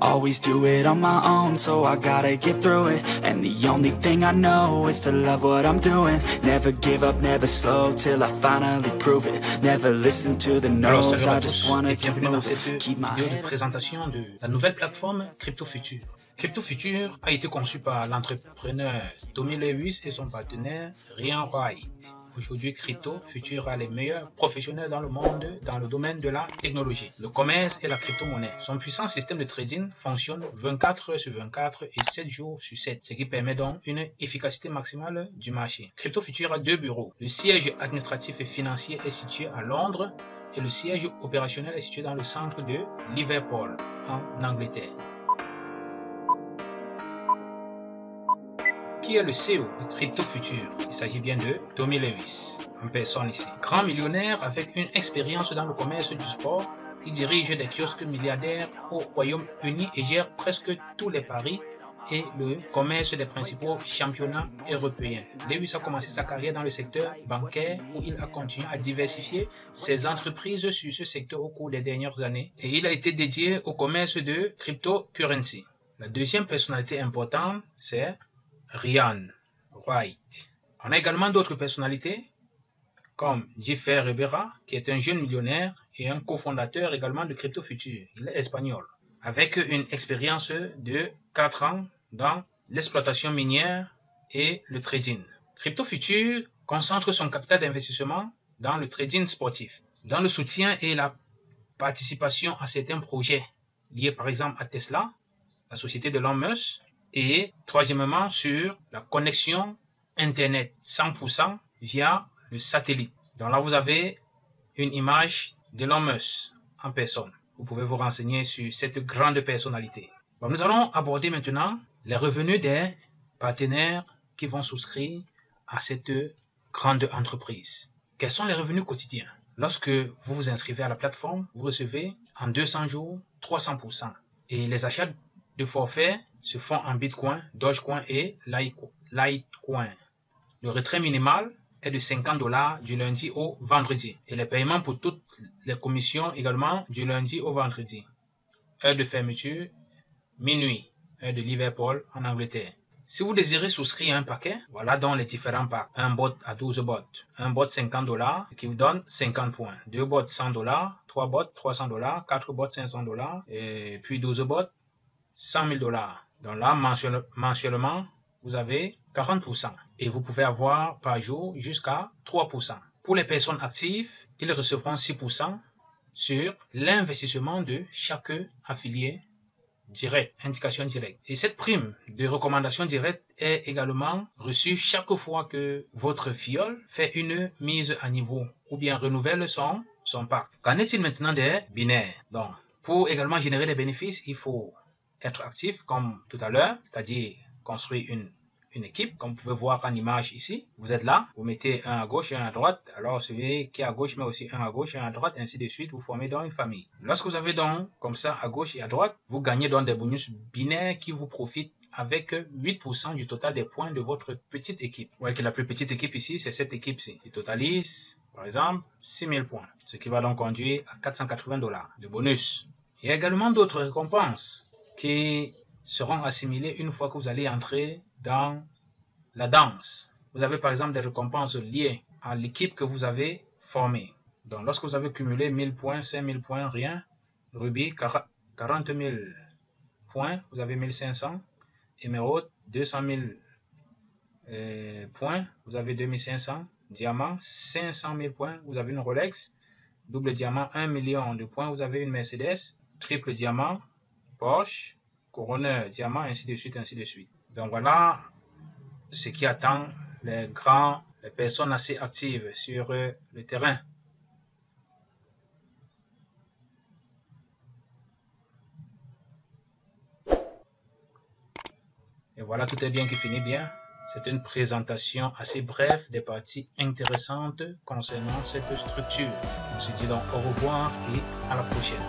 Always do it on my own, so I gotta get through it. And the only thing I know is to love what I'm doing. Never give up, never slow, till I finally prove it. Never listen to the no's, I just wanna keep moving. Keep my vidéo de head. présentation de la nouvelle plateforme Crypto Future. Crypto Future a été conçu par l'entrepreneur Tommy Lewis et son partenaire Ryan Wright. Aujourd'hui, Crypto Future a les meilleurs professionnels dans le monde dans le domaine de la technologie, le commerce et la crypto-monnaie. Son puissant système de trading fonctionne 24 heures sur 24 et 7 jours sur 7, ce qui permet donc une efficacité maximale du marché. Crypto Future a deux bureaux. Le siège administratif et financier est situé à Londres et le siège opérationnel est situé dans le centre de Liverpool, en Angleterre. Qui est le CEO de Crypto Future? Il s'agit bien de Tommy Lewis, une personne ici. Grand millionnaire avec une expérience dans le commerce du sport, qui dirige des kiosques milliardaires au Royaume-Uni et gère presque tous les paris et le commerce des principaux championnats européens. Lewis a commencé sa carrière dans le secteur bancaire où il a continué à diversifier ses entreprises sur ce secteur au cours des dernières années et il a été dédié au commerce de cryptocurrency. La deuxième personnalité importante, c'est Ryan Wright. On a également d'autres personnalités comme Jiffer Rivera, qui est un jeune millionnaire et un cofondateur également de Crypto Future. Il est espagnol, avec une expérience de 4 ans dans l'exploitation minière et le trading. Crypto Future concentre son capital d'investissement dans le trading sportif, dans le soutien et la participation à certains projets liés par exemple à Tesla, la société de Elon Musk, et troisièmement sur la connexion Internet 100% via le satellite. Donc là, vous avez une image d'Elon Musk en personne. Vous pouvez vous renseigner sur cette grande personnalité. Bon, nous allons aborder maintenant les revenus des partenaires qui vont souscrire à cette grande entreprise. Quels sont les revenus quotidiens? Lorsque vous vous inscrivez à la plateforme, vous recevez en 200 jours 300%. Et les achats de forfaits se font en Bitcoin, Dogecoin et Litecoin. Le retrait minimal est de $50 du lundi au vendredi. Et les paiements pour toutes les commissions également du lundi au vendredi. Heure de fermeture, minuit, heure de Liverpool en Angleterre. Si vous désirez souscrire un paquet, voilà donc les différents packs. Un bot à 12 bots, un bot $50 qui vous donne 50 points. 2 bots $100, 3 bots $300, 4 bots $500 et puis 12 bots $100 000. Donc là, mensuellement, vous avez 40% et vous pouvez avoir par jour jusqu'à 3%. Pour les personnes actives, ils recevront 6% sur l'investissement de chaque affilié direct, indication directe. Et cette prime de recommandation directe est également reçue chaque fois que votre fiole fait une mise à niveau ou bien renouvelle son pack. Qu'en est-il maintenant des binaires? Donc, pour également générer des bénéfices, il faut être actif comme tout à l'heure, c'est-à-dire construire une équipe, comme vous pouvez voir en image ici. Vous êtes là, vous mettez un à gauche et un à droite, alors celui qui est à gauche met aussi un à gauche et un à droite, ainsi de suite, vous formez donc une famille. Lorsque vous avez donc comme ça à gauche et à droite, vous gagnez donc des bonus binaires qui vous profitent avec 8% du total des points de votre petite équipe. Vous voyez que la plus petite équipe ici, c'est cette équipe-ci. Il totalise, par exemple, 6000 points, ce qui va donc conduire à $480 de bonus. Il y a également d'autres récompenses qui seront assimilés une fois que vous allez entrer dans la danse. Vous avez par exemple des récompenses liées à l'équipe que vous avez formée. Donc lorsque vous avez cumulé 1000 points, 5000 points, rien, Ruby, 40 000 points, vous avez 1500, Émeraude, 200 000 points, vous avez 2500, Diamant, 500 000 points, vous avez une Rolex, double diamant, 1 million de points, vous avez une Mercedes, triple diamant, Porsche, couronneur, diamant, ainsi de suite, ainsi de suite. Donc voilà ce qui attend les personnes assez actives sur le terrain. Et voilà, tout est bien qui finit bien. C'est une présentation assez brève des parties intéressantes concernant cette structure. On se dit donc au revoir et à la prochaine.